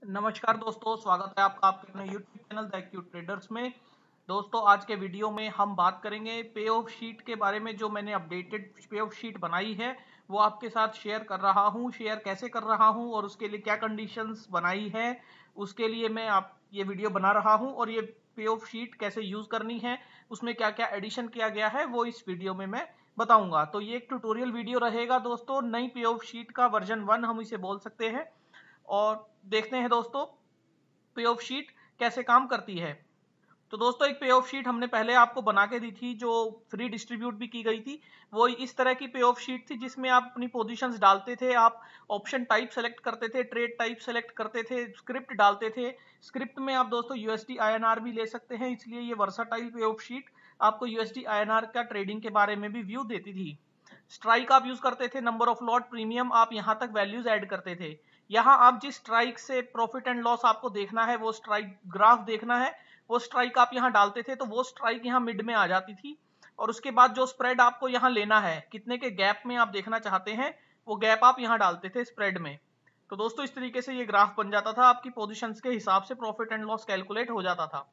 नमस्कार दोस्तों, स्वागत है आपका आपके अपने YouTube channel the AQ traders में। दोस्तों, आज के वीडियो में हम बात करेंगे पे ऑफ शीट के बारे में। जो मैंने अपडेटेड पे ऑफ शीट बनाई है वो आपके साथ शेयर कर रहा हूँ। शेयर कैसे कर रहा हूँ और उसके लिए क्या कंडीशंस बनाई है, उसके लिए मैं आप ये वीडियो बना रहा हूँ। और ये पे ऑफ शीट कैसे यूज करनी है, उसमें क्या क्या एडिशन किया गया है, वो इस वीडियो में मैं बताऊंगा। तो ये एक ट्यूटोरियल वीडियो रहेगा दोस्तों, नई पे ऑफ शीट का वर्जन 1 हम इसे बोल सकते हैं। और देखते हैं दोस्तों पे ऑफ शीट कैसे काम करती है। तो दोस्तों, एक पे ऑफ शीट हमने पहले आपको बना के दी थी, जो फ्री डिस्ट्रीब्यूट भी की गई थी। वो इस तरह की पे ऑफ शीट थी जिसमें आप अपनी पोजीशंस डालते थे, आप ऑप्शन टाइप सेलेक्ट करते थे, ट्रेड टाइप सेलेक्ट करते थे, स्क्रिप्ट डालते थे। स्क्रिप्ट में आप दोस्तों यूएसडी आईएनआर भी ले सकते हैं, इसलिए ये वर्साटाइल पे ऑफ शीट आपको यूएसडी आईएनआर का ट्रेडिंग के बारे में भी व्यू देती थी। स्ट्राइक आप यूज करते थे, नंबर ऑफ लॉट, प्रीमियम, आप यहां तक वैल्यूज ऐड करते थे। यहां आप जिस स्ट्राइक से प्रॉफिट एंड लॉस आपको देखना है, वो स्ट्राइक ग्राफ देखना है, वो स्ट्राइक आप यहां डालते थे, तो वो स्ट्राइक यहां मिड में आ जाती थी। और उसके बाद जो स्प्रेड आपको यहां लेना है, कितने के गैप में आप देखना चाहते हैं, वो गैप आप यहां डालते थे स्प्रेड में। तो दोस्तों, इस तरीके से ये ग्राफ बन जाता था, आपकी पोजीशंस के हिसाब से प्रॉफिट एंड लॉस कैलकुलेट हो जाता था।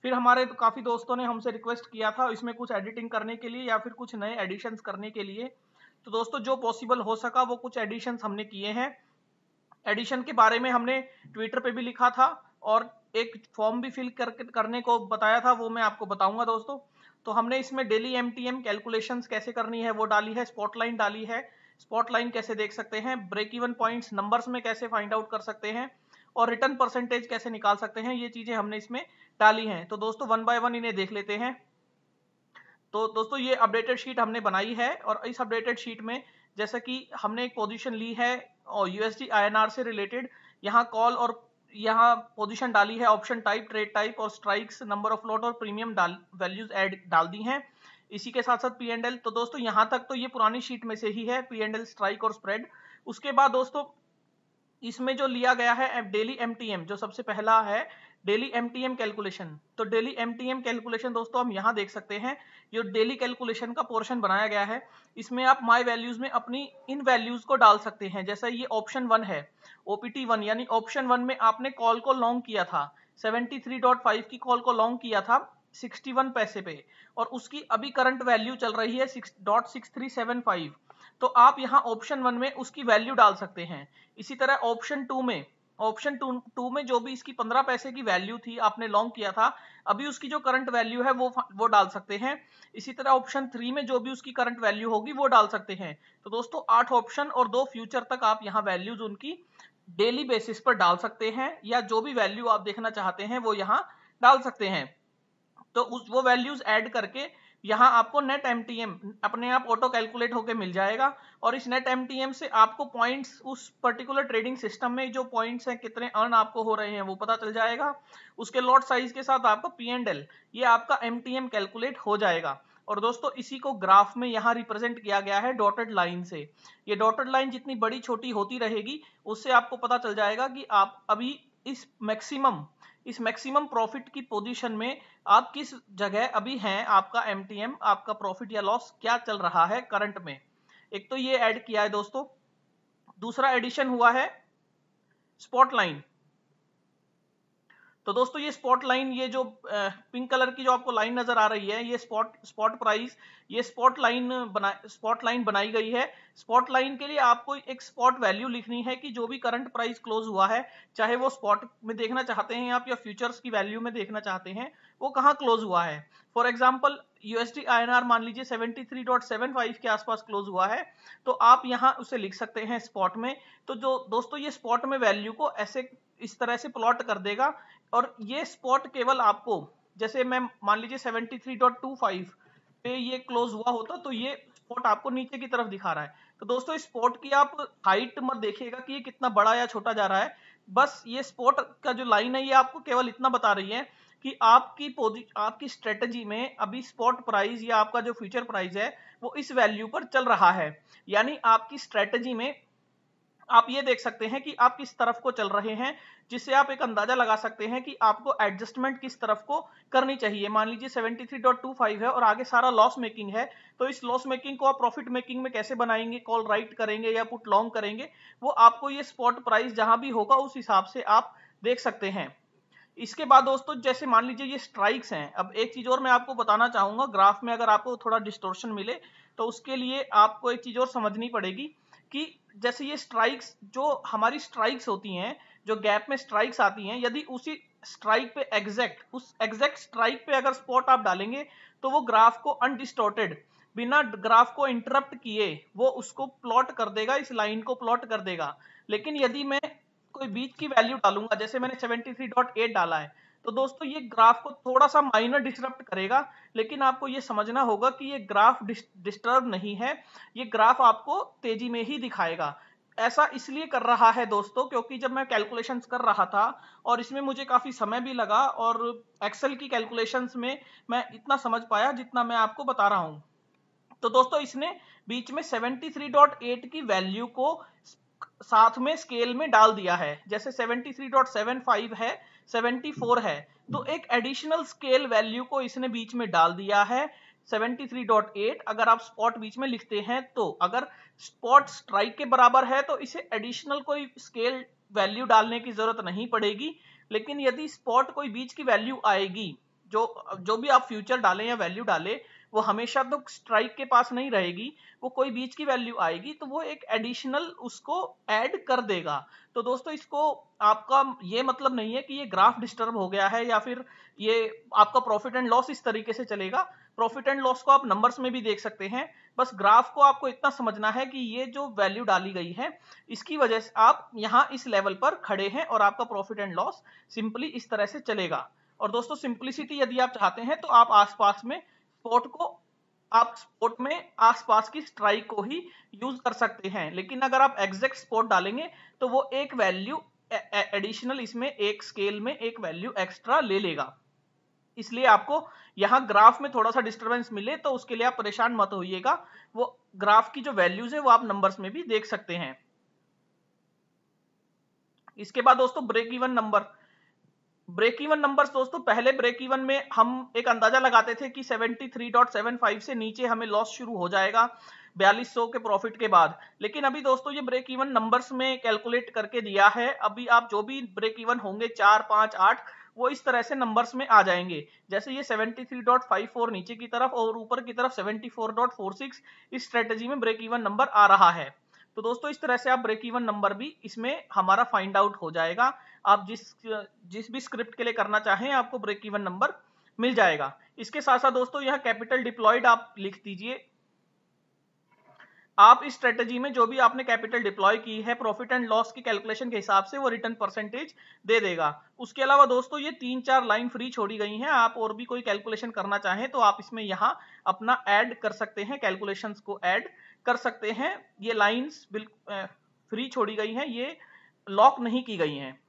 फिर हमारे काफी दोस्तों ने हमसे रिक्वेस्ट किया था इसमें कुछ एडिटिंग करने के लिए या फिर कुछ नए एडिशंस करने के लिए। तो दोस्तों, जो पॉसिबल हो सका वो कुछ एडिशंस हमने किए हैं। एडिशन के बारे में हमने ट्विटर पे भी लिखा था और एक फॉर्म भी फिल करने को बताया था, वो मैं आपको बताऊंगा दोस्तों। तो हमने इसमें डेली एमटीएम कैलकुलेशंस कैसे करनी है वो डाली है, स्पॉटलाइन डाली है, स्पॉटलाइन कैसे देख सकते हैं, ब्रेक इवन पॉइंट्स नंबर्स में कैसे फाइंड आउट कर सकते हैं, और रिटर्न परसेंटेज कैसे निकाल सकते हैं, ये चीजें हमने इसमें डाली हैं। तो दोस्तों, वन बाय वन इन्हें देख लेते हैं। तो दोस्तों, ये अपडेटेड शीट हमने बनाई है और इस अपडेटेड शीट में जैसा कि हमने एक पोजीशन ली है और यूएसडी आईएनआर से रिलेटेड, यहाँ कॉल और यहाँ पोजीशन डाली है, ऑप्शन टाइप, ट्रेड टाइप और स्ट्राइक्स, नंबर ऑफ लॉट और प्रीमियम वैल्यूज ऐड डाल दी हैं। इसी के साथ साथ पी एंड एल। तो दोस्तों, यहाँ तक तो ये पुरानी शीट में से ही है, पी एंड एल, स्ट्राइक और स्प्रेड। उसके बाद दोस्तों, इसमें जो लिया गया है डेली एमटीएम, जो सबसे पहला है डेली एमटीएम कैलकुलेशन। तो डेली एमटीएम कैलकुलेशन दोस्तों हम यहां देख सकते हैं, जो डेली कैलकुलेशन का पोर्शन बनाया गया है, इसमें आप माय वैल्यूज में अपनी इन वैल्यूज को डाल सकते हैं। जैसा ये ऑप्शन 1 है, ओपीटी 1, यानी ऑप्शन 1 में आपने कॉल को लॉन्ग किया था, 73.5 की कॉल को लॉन्ग किया था 61 पैसे पे, और उसकी अभी करंट वैल्यू चल रही है 6.6375। तो आप यहाँ ऑप्शन 1 में उसकी वैल्यू डाल सकते हैं। इसी तरह ऑप्शन टू में जो भी इसकी 15 पैसे की वैल्यू थी, आपने लॉन्ग किया था, अभी उसकी जो करंट वैल्यू है वो डाल सकते हैं। इसी तरह ऑप्शन 3 में जो भी उसकी करंट वैल्यू होगी वो डाल सकते हैं। तो दोस्तों, 8 ऑप्शन और 2 फ्यूचर तक आप यहाँ वैल्यूज उनकी डेली बेसिस पर डाल सकते हैं, या जो भी वैल्यू आप देखना चाहते हैं वो यहाँ डाल सकते हैं। तो वो वैल्यूज ऐड करके यहाँ आपको नेट एमटीएम अपने आप ऑटो कैलकुलेट होके मिल जाएगा। और इस नेट एमटीएम से आपको पॉइंट्स, उस पर्टिकुलर ट्रेडिंग सिस्टम में जो पॉइंट्स हैं, कितने अर्न आपको हो रहे हैं, वो पता चल जाएगा। उसके लॉट साइज के साथ आपका पी एंड एल, ये आपका एमटीएम कैलकुलेट हो जाएगा। और दोस्तों, इसी को ग्राफ में यहाँ रिप्रेजेंट किया गया है डॉटेड लाइन से। ये डॉटेड लाइन जितनी बड़ी छोटी होती रहेगी, उससे आपको पता चल जाएगा कि आप अभी इस मैक्सिमम प्रॉफिट की पोजीशन में आप किस जगह अभी हैं, आपका एमटीएम, आपका प्रॉफिट या लॉस क्या चल रहा है करंट में। एक तो ये ऐड किया है दोस्तों। दूसरा एडिशन हुआ है स्पॉट लाइन। तो दोस्तों, ये स्पॉट लाइन, ये जो पिंक कलर की जो आपको लाइन नजर आ रही है, ये स्पॉट प्राइस, ये स्पॉट लाइन बनाई गई है। स्पॉट लाइन के लिए आपको एक स्पॉट वैल्यू लिखनी है कि जो भी करंट प्राइस क्लोज हुआ है, चाहे वो स्पॉट में देखना चाहते हैं आप या फ्यूचर्स की वैल्यू में देखना चाहते हैं, वो कहाँ क्लोज हुआ है। फॉर एग्जाम्पल, यूएसडी आईएनआर मान लीजिए 73.75 के आसपास क्लोज हुआ है, तो आप यहाँ उसे लिख सकते हैं स्पॉट में। तो जो दोस्तों, ये स्पॉट में वैल्यू को ऐसे इस तरह से प्लॉट कर देगा। और ये स्पॉट केवल आपको, जैसे मैं मान लीजिए 73.25 पे ये क्लोज हुआ होता, तो ये स्पॉट आपको नीचे की तरफ दिखा रहा है। तो दोस्तों, इस स्पॉट की आप हाइट मत देखिएगा कि ये कितना बड़ा या छोटा जा रहा है, बस ये स्पॉट का जो लाइन है ये आपको केवल इतना बता रही है कि आपकी स्ट्रेटजी में अभी स्पॉट प्राइस या आपका जो फ्यूचर प्राइस है वो इस वैल्यू पर चल रहा है। यानी आपकी स्ट्रेटजी में आप ये देख सकते हैं कि आप किस तरफ को चल रहे हैं, जिससे आप एक अंदाजा लगा सकते हैं कि आपको एडजस्टमेंट किस तरफ को करनी चाहिए। मान लीजिए 73.25 है और आगे सारा लॉस मेकिंग है, तो इस लॉस मेकिंग को आप प्रॉफिट मेकिंग में कैसे बनाएंगे, कॉल राइट करेंगे या पुट लॉन्ग करेंगे, वो आपको ये स्पॉट प्राइस जहां भी होगा उस हिसाब से आप देख सकते हैं। इसके बाद दोस्तों जैसे मान लीजिए ये स्ट्राइक्स हैं। अब एक चीज और मैं आपको बताना चाहूंगा, ग्राफ में अगर आपको थोड़ा डिस्टॉर्शन मिले तो उसके लिए आपको एक चीज और समझनी पड़ेगी कि जैसे ये स्ट्राइक्स, जो हमारी स्ट्राइक्स होती हैं, जो गैप में स्ट्राइक्स आती हैं, यदि उसी स्ट्राइक पे उस एग्जैक्ट स्ट्राइक पे अगर स्पॉट आप डालेंगे तो वो ग्राफ को अनडिस्टॉर्टेड, बिना ग्राफ को इंटरप्ट किए वो उसको प्लॉट कर देगा, इस लाइन को प्लॉट कर देगा। लेकिन यदि मैं कोई बीच की वैल्यू डालूंगा, जैसे मैंने 73.8 डाला है, तो दोस्तों ये ग्राफ को थोड़ा सा माइनर डिस्टर्ब करेगा। लेकिन आपको ये समझना होगा कि ये ग्राफ डिस्टर्ब नहीं है, ये ग्राफ आपको तेजी में ही दिखाएगा। ऐसा इसलिए कर रहा है दोस्तों क्योंकि जब मैं कैलकुलेशंस कर रहा था और इसमें मुझे काफी समय भी लगा, और एक्सेल की कैलकुलेशंस में मैं इतना समझ पाया जितना मैं आपको बता रहा हूं। तो दोस्तों इसने बीच में 73.8 की वैल्यू को साथ में स्केल में डाल दिया है। जैसे 73.75 है, 74 है, तो एक एडिशनल स्केल वैल्यू को इसने बीच में डाल दिया है 73.8। अगर आप स्पॉट बीच में लिखते हैं तो अगर स्पॉट स्ट्राइक के बराबर है तो इसे एडिशनल कोई स्केल वैल्यू डालने की जरूरत नहीं पड़ेगी। लेकिन यदि स्पॉट कोई बीच की वैल्यू आएगी, जो भी आप फ्यूचर डालें या वैल्यू डालें, वो हमेशा तो स्ट्राइक के पास नहीं रहेगी, वो कोई बीच की वैल्यू आएगी तो वो एक एडिशनल उसको ऐड कर देगा। तो दोस्तों इसको, आपका ये मतलब नहीं है कि ये ग्राफ डिस्टर्ब हो गया है या फिर ये आपका प्रॉफिट एंड लॉस इस तरीके से चलेगा। प्रॉफिट एंड लॉस को आप नंबर्स में भी देख सकते हैं, बस ग्राफ को आपको इतना समझना है कि ये जो वैल्यू डाली गई है इसकी वजह से आप यहाँ इस लेवल पर खड़े हैं और आपका प्रॉफिट एंड लॉस सिंपली इस तरह से चलेगा। और दोस्तों सिंपलिसिटी यदि आप चाहते हैं तो आप आसपास में स्पॉट को, आप स्पॉट में आसपास की स्ट्राइक को ही यूज कर सकते हैं। लेकिन अगर आप एग्जैक्ट स्पॉट डालेंगे तो वो एक वैल्यू एडिशनल, इसमें एक स्केल में एक वैल्यू एक्स्ट्रा ले लेगा। इसलिए आपको यहां ग्राफ में थोड़ा सा डिस्टरबेंस मिले तो उसके लिए आप परेशान मत होइएगा, वो ग्राफ की जो वैल्यूज है वो आप नंबर्स में भी देख सकते हैं। इसके बाद दोस्तों break even number. Break even numbers दोस्तों, पहले ब्रेक इवन में हम एक अंदाजा लगाते थे कि 73.75 से नीचे हमें लॉस शुरू हो जाएगा 4200 के प्रॉफिट के बाद। लेकिन अभी दोस्तों ये ब्रेक इवन नंबर्स में कैलकुलेट करके दिया है। अभी आप जो भी ब्रेक इवन होंगे 4, 5, 8, वो इस तरह से नंबर्स में आ जाएंगे। जैसे ये 73.54 नीचे की तरफ और ऊपर की तरफ 74.46, इस स्ट्रेटेजी में ब्रेक इवन नंबर आ रहा है। तो दोस्तों इस तरह से आप ब्रेक इवन नंबर भी इसमें हमारा फाइंड आउट हो जाएगा। आप जिस भी स्क्रिप्ट के लिए करना चाहें आपको ब्रेक इवन नंबर मिल जाएगा। इसके साथ साथ दोस्तों यहाँ कैपिटल डिप्लॉयड आप लिख दीजिए। आप इस स्ट्रेटेजी में जो भी आपने कैपिटल डिप्लॉय की है प्रॉफिट एंड लॉस की कैलकुलेशन के हिसाब से वो रिटर्न परसेंटेज दे देगा। उसके अलावा दोस्तों ये 3-4 लाइन फ्री छोड़ी गई हैं, आप और भी कोई कैलकुलेशन करना चाहें तो आप इसमें यहाँ अपना ऐड कर सकते हैं, कैलकुलेशंस को ऐड कर सकते हैं। ये लाइंस बिल्कुल फ्री छोड़ी गई हैं, ये लॉक नहीं की गई हैं।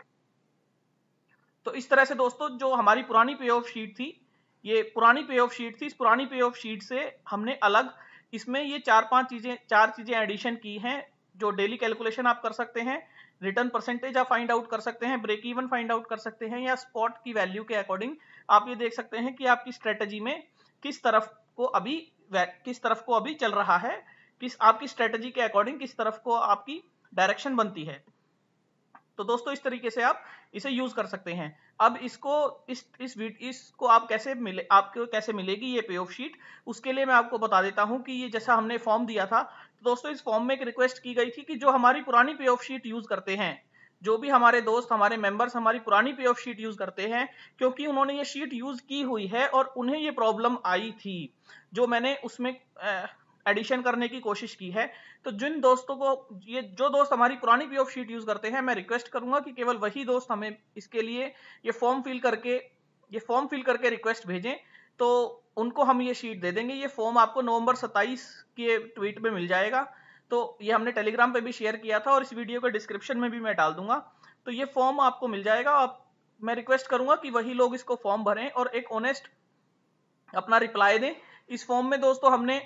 तो इस तरह से दोस्तों जो हमारी पुरानी पे ऑफ शीट थी, ये पुरानी पे ऑफ शीट थी, इस पुरानी पे ऑफ शीट से हमने अलग इसमें ये 4 चीजें एडिशन की हैं। जो डेली कैलकुलेशन आप कर सकते हैं, रिटर्न परसेंटेज आप फाइंड आउट कर सकते हैं, ब्रेक इवन फाइंड आउट कर सकते हैं, या स्पॉट की वैल्यू के अकॉर्डिंग आप ये देख सकते हैं कि आपकी स्ट्रेटेजी में किस तरफ को अभी चल रहा है, किस आपकी स्ट्रेटेजी के अकॉर्डिंग किस तरफ को आपकी डायरेक्शन बनती है। तो दोस्तों इस तरीके से आप इसे यूज कर सकते हैं। अब इसको आपको कैसे मिलेगी ये पे ऑफ शीट, उसके लिए मैं आपको बता देता हूं कि ये जैसा हमने फॉर्म दिया था। तो दोस्तों इस फॉर्म में एक रिक्वेस्ट की गई थी कि जो हमारी पुरानी पे ऑफ शीट यूज करते हैं, जो भी हमारे दोस्त, हमारे मेंबर्स हमारी पुरानी पे ऑफ शीट यूज करते हैं, क्योंकि उन्होंने ये शीट यूज की हुई है और उन्हें ये प्रॉब्लम आई थी जो मैंने उसमें एडिशन करने की कोशिश की है। तो जिन दोस्तों को, ये जो दोस्त हमारी पुरानी पे ऑफ शीट यूज करते हैं, मैं रिक्वेस्ट करूंगा कि केवल वही दोस्त हमें इसके लिए ये फॉर्म फिल करके रिक्वेस्ट भेजें, तो उनको हम ये शीट दे देंगे। ये फॉर्म आपको नवंबर 27 के ट्वीट में मिल जाएगा। तो ये हमने टेलीग्राम पे भी शेयर किया था और इस वीडियो के डिस्क्रिप्शन में भी मैं डाल दूंगा। तो ये फॉर्म आपको मिल जाएगा। मैं रिक्वेस्ट करूंगा कि वही लोग इसको फॉर्म भरें और एक ऑनेस्ट अपना रिप्लाई दें। इस फॉर्म में दोस्तों हमने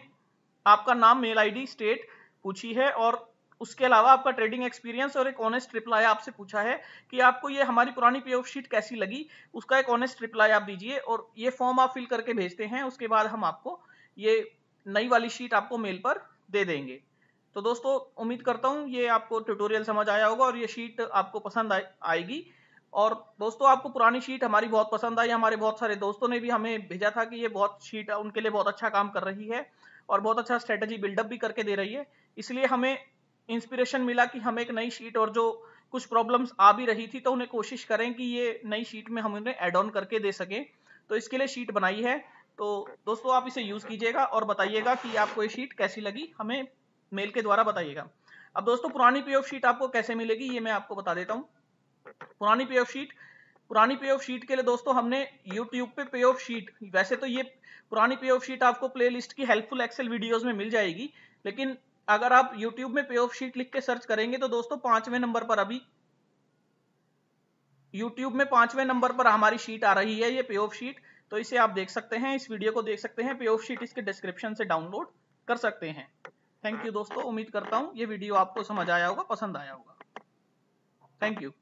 आपका नाम, मेल आईडी, स्टेट पूछी है और उसके अलावा आपका ट्रेडिंग एक्सपीरियंस और एक ऑनेस्ट रिप्लाई आपसे पूछा है कि आपको ये हमारी पुरानी पे ऑफ शीट कैसी लगी, उसका एक ऑनेस्ट रिप्लाई आप दीजिए और ये फॉर्म आप फिल करके भेजते हैं। उसके बाद हम आपको ये नई वाली शीट आपको मेल पर दे देंगे। तो दोस्तों उम्मीद करता हूं ये आपको ट्यूटोरियल समझ आया होगा और ये शीट आपको पसंद आएगी। और दोस्तों आपको पुरानी शीट हमारी बहुत पसंद आई, हमारे बहुत सारे दोस्तों ने भी हमें भेजा था कि ये बहुत शीट उनके लिए बहुत अच्छा काम कर रही है और बहुत अच्छा स्ट्रेटजी बिल्डअप भी करके दे रही है। इसलिए हमें इंस्पिरेशन मिला कि हम एक नई शीट, और जो कुछ प्रॉब्लम्स आ भी रही थी तो उन्हें कोशिश करें कि ये नई शीट में हम उन्हें एड ऑन करके दे सकें, तो इसके लिए शीट बनाई है। तो दोस्तों आप इसे यूज कीजिएगा और बताइएगा कि आपको ये शीट कैसी लगी, हमें मेल के द्वारा बताइएगा। अब दोस्तों पुरानी पे ऑफ शीट आपको कैसे मिलेगी ये मैं आपको बता देता हूँ। पुरानी पे ऑफ शीट के लिए दोस्तों हमने YouTube पे ऑफ शीट, वैसे तो ये पुरानी पे ऑफ शीट आपको प्लेलिस्ट की हेल्पफुल एक्सेल वीडियोस में मिल जाएगी, लेकिन अगर आप YouTube में पे ऑफ शीट लिख के सर्च करेंगे तो दोस्तों 5वें नंबर पर, अभी YouTube में 5वें नंबर पर हमारी शीट आ रही है, ये पे ऑफ शीट। तो इसे आप देख सकते हैं, इस वीडियो को देख सकते हैं, पे ऑफ शीट इसके डिस्क्रिप्शन से डाउनलोड कर सकते हैं। थैंक यू दोस्तों, उम्मीद करता हूं ये वीडियो आपको समझ आया होगा, पसंद आया होगा। Thank you.